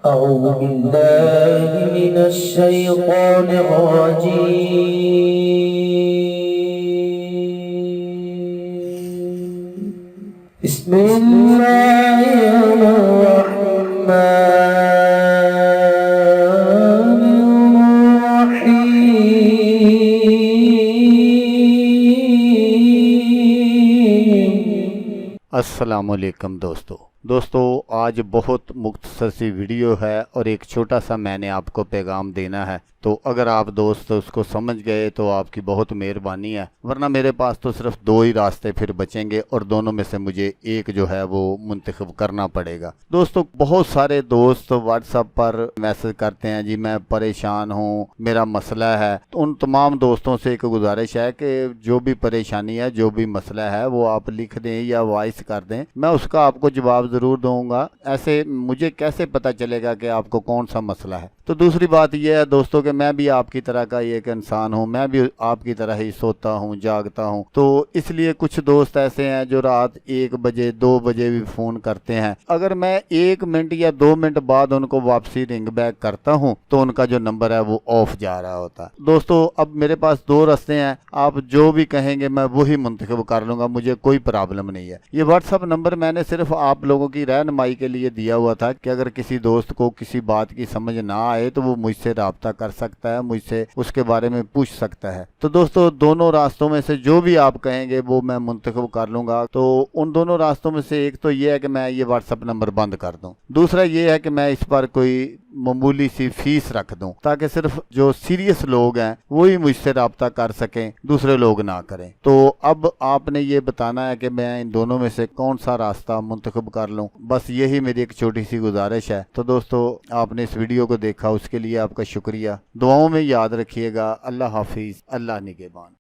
أعوذ بالله من الشيطان الرجيم. بسم الله الرحمن الرحيم. السلام علیکم دوستو آج بہت مختصر سی ویڈیو ہے اور ایک چھوٹا سا میں نے آپ کو پیغام دینا ہے، تو اگر آپ دوست اس کو سمجھ گئے تو آپ کی بہت مہربانی ہے، ورنہ میرے پاس تو صرف دو ہی راستے پھر بچیں گے اور دونوں میں سے مجھے ایک جو ہے وہ منتخب کرنا پڑے گا۔ دوستو بہت سارے دوست واٹس ایپ پر میسج کرتے ہیں، جی میں پریشان ہوں، میرا مسئلہ ہے۔ تو ان تمام دوستوں سے ایک گزارش ہے کہ جو بھی پریشانی ہے، جو بھی مسئلہ ہے، وہ آپ لکھ دیں یا وائس کر دیں، میں اس کا آپ کو جواب ضرور دوں گا۔ ایسے مجھے کیسے پتہ چلے گا کہ آپ کو کون سا مسئلہ ہے؟ تو دوسری بات یہ ہے دوستوں کہ میں بھی آپ کی طرح کا ایک انسان ہوں، میں بھی آپ کی طرح ہی سوتا ہوں، جاگتا ہوں، تو اس لیے کچھ دوست ایسے ہیں جو رات 1 بجے 2 بجے بھی فون کرتے ہیں۔ اگر میں 1 منٹ یا 2 منٹ بعد ان کو واپسی رنگ بیک کرتا ہوں تو ان کا جو نمبر ہے وہ آف جا رہا ہوتا ہے۔ دوستو اب میرے پاس 2 راستے ہیں، آپ جو بھی کہیں گے میں وہی منتخب کر لوں گا، مجھے کوئی پرابلم نہیں ہے۔ یہ واٹس ایپ نمبر میں نے صرف آپ لوگوں کی رہنمائی کے لیے دیا ہوا تھا کہ اگر کسی دوست کو کسی بات کی سمجھ نہ آئے تو وہ مجھ سے رابطہ کر سکتا ہے، مجھ سے اس کے بارے میں پوچھ سکتا ہے۔ تو دوستو دونوں راستوں میں سے جو بھی آپ کہیں گے وہ میں منتخب کر لوں گا۔ تو ان دونوں راستوں میں سے ایک تو یہ ہے کہ میں یہ واٹس ایپ نمبر بند کر دوں، دوسرا یہ ہے کہ میں اس پر کوئی معمولی سی فیس رکھ دوں تاکہ صرف جو سیریس لوگ ہیں وہی مجھ سے رابطہ کر سکیں، دوسرے لوگ نہ کریں۔ تو اب آپ نے یہ بتانا ہے کہ میں ان دونوں میں سے کون سا راستہ منتخب کر لوں، بس یہی میری ایک چھوٹی سی گزارش ہے۔ تو دوستو آپ نے اس ویڈیو کو دیکھا، اس کے لیے آپ کا شکریہ، دعاؤں میں یاد رکھیے گا۔ اللہ حافظ، اللہ نگہبان۔